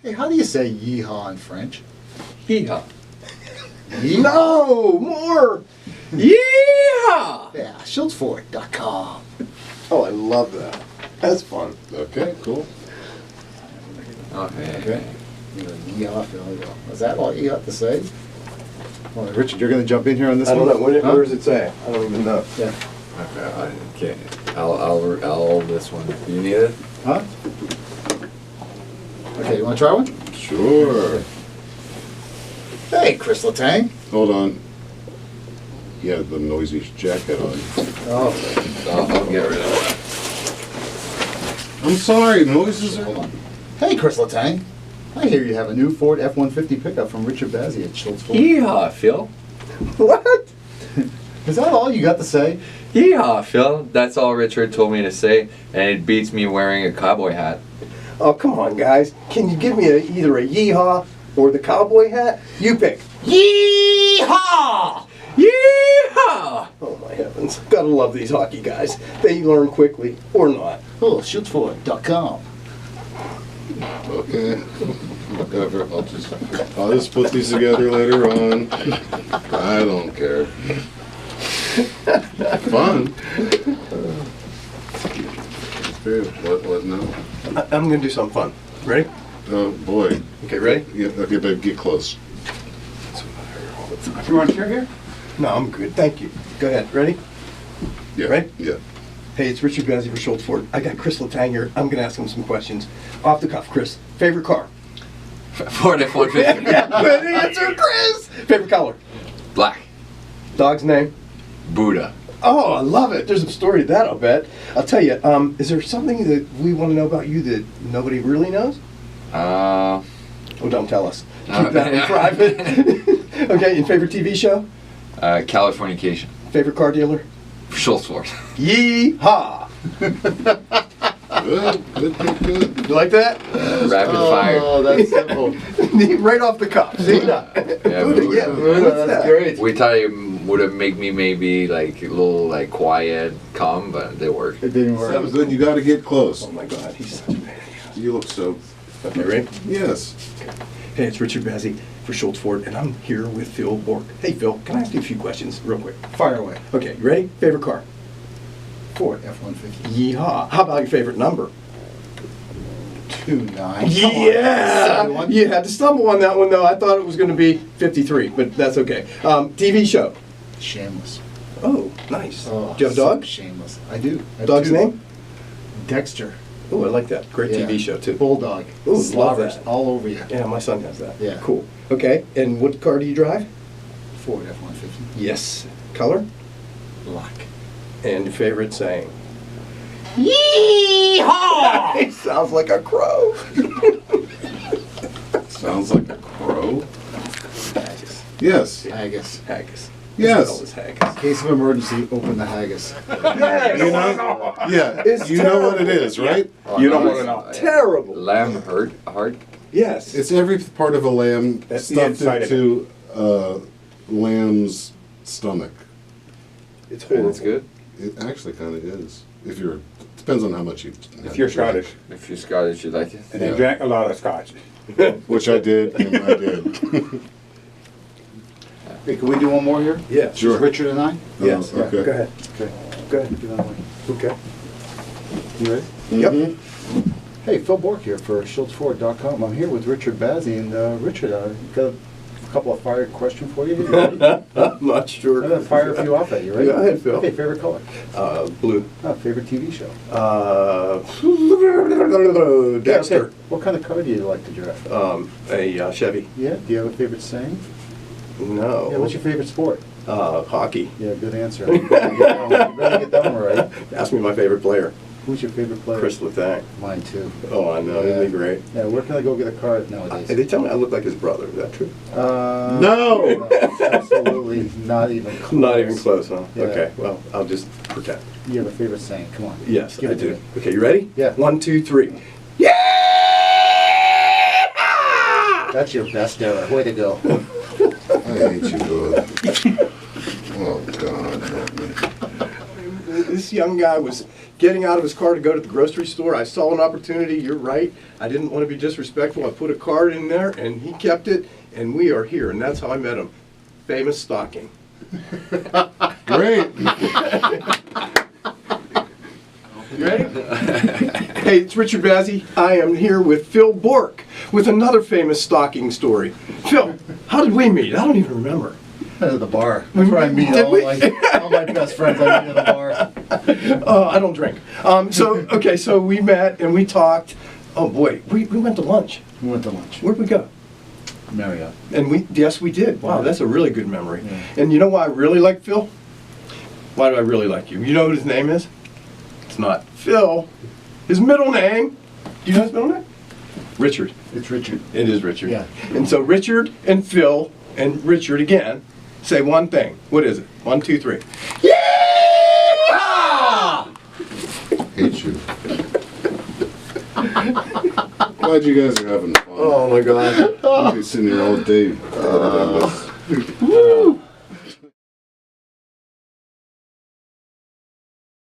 Hey, how do you say yeehaw in French? Yeehaw. No, more. Yeehaw! Yeah, Shultsford.com. Oh, I love that. That's fun. Okay, cool. Okay. Yeehaw, Phil. Is that all you got to say? Well, Richard, you're going to jump in here on this I one? don't know. Where Huh? does it say? I don't even know. Yeah. Okay. I'll this one. You need it? Huh? Okay, you want to try one? Sure. Hey, Kris Letang. Hold on. He had the noisy jacket on. Oh, I'll get rid of I'm sorry, noises are... hold on. Hey, Kris Letang. I hear you have a new Ford F-150 pickup from Richard Bazzy at Shults it. Ford. Yeehaw, Phil. What? Is that all you got to say? Yeehaw, Phil. That's all Richard told me to say, and it beats me wearing a cowboy hat. Oh, come on, guys. Can you give me either a yeehaw or the cowboy hat? You pick. Yeehaw! Yeehaw! Oh, my heavens. Gotta love these hockey guys. They learn quickly, or not. Oh, Shultsford.com. Okay. Whatever. I'll just put these together later on. I don't care. Fun. Okay, what now? I'm gonna do something fun. Ready? Oh, boy. Okay, ready? Yeah, okay, babe, get close. You want a chair here? No, I'm good. Thank you. Go ahead. Ready? Yeah. Right? Yeah. Hey, it's Richard Bazzy for Shults Ford. I got Kris Letang here. I'm gonna ask him some questions. Off the cuff, Kris. Favorite car? Ford F-150. Good answer, Kris! Favorite color? Black. Dog's name? Buddha. Oh, I love it. There's a story to that, I'll bet. I'll tell you, is there something that we want to know about you that nobody really knows? Uh, Oh, don't tell us. Keep that in private. Okay, your favorite TV show? Californication. Favorite car dealer? Schultz Ford. Yee-haw! Good. You like that? Rapid fire. Oh, that's simple. Right off the cuff. See? Yeah, Buddha, Buddha. yeah, what's that? great. We thought it would have made me maybe like a little like quiet, calm, but they work. It didn't work. That was good. You got to get close. Oh my God, he's such a man. You look so... Okay, ready? Yes. Hey, it's Richard Bazzy for Shults Ford, and I'm here with Phil Bourque. Hey, Phil, can I ask you a few questions real quick? Fire away. Okay, you ready? Favorite car? Ford F-150. Yeehaw. How about your favorite number? 29. Yeah! Come on. You had to stumble on that one, though. I thought it was going to be 53, but that's okay. TV show. Shameless. Oh, nice. Oh, Do you have a dog? Shameless. I do. I have Dog's two. name? Dexter. Oh, I like that. Great Yeah. TV show, too. Bulldog. Ooh, love Slobbers that. all over you. Yeah, my son has that. Yeah. Cool. Okay, and what car do you drive? Ford F-150. Yes. Color? Black. And your favorite saying? Yeehaw! He sounds like a crow. Sounds like a crow. Haggis. Yes. Haggis. Haggis. Yes. Always haggis. Case of emergency, open the haggis. You know? Yeah. It's You know what it terrible. is, right? You don't nice. want to know. Terrible. Lamb heart. Yes. It's every part of a lamb That's the stuffed inside of into lamb's stomach. It's Okay, horrible. that's good. It actually kind of is. If you're, depends on how much you. If you're Scottish, If you're Scottish, you like it. and Yeah. they drank a lot of scotch. Which I did, and I did. Hey, can we do one more here? Yeah. Sure. Just Richard and I? Yes. Oh, okay. Go ahead. Okay. Go ahead. Do that one. Okay. You ready? Yep. Hey, Phil Bourque here for Shultsford.com. I'm here with Richard Bazzy, and Richard, got a couple of fire questions for you. You ready? I'm not sure. I'm gonna fire a few off at you, right? Go ahead, Phil. Okay, favorite color? Blue. Favorite TV show? Dexter. Okay, what kind of car do you like to drive? A Chevy. Yeah, do you have a favorite saying? No. Yeah, what's your favorite sport? Hockey. Yeah, good answer. You better get that one right. Ask me my favorite player. Who's your favorite player? Kris Letang. Mine too. Oh, I know. Isn't he great? Yeah, where can I go get a car nowadays? They tell me I look like his brother. Is that true? No! Absolutely not even close. Not even close, huh? Yeah. Okay. Well, I'll just pretend. You have a favorite saying? Come on. Yes, Give I it to do. me. Okay, you ready? Yeah. 1, 2, 3. Yeah! That's your best ever. Way to go. I hate you, God. Oh, God. Help me. This young guy was getting out of his car to go to the grocery store. I saw an opportunity. You're right. I didn't want to be disrespectful. I put a card in there, and he kept it, and we are here. And that's how I met him. Famous stocking. Great. You ready? Hey, it's Richard Bazzy. I am here with Phil Bourque with another famous stocking story. Phil, how did we meet? I don't even remember. At the bar. That's where I meet Did all we? my best friends. I meet at the bar. I don't drink. So we met and we talked. Oh boy, we went to lunch. We went to lunch. Where'd we go? Marriott. And yes, we did. Wow, that's a really good memory. Yeah. And you know why I really like Phil? Why do I really like you? You know what his name is? It's not Phil. His middle name. Do you know his middle name? Richard. It's Richard. It is Richard. Yeah. And so Richard and Phil and Richard again say one thing. What is it? 1, 2, 3. Hate you. Glad you guys are having fun. Oh my God. I'll be sitting here all day.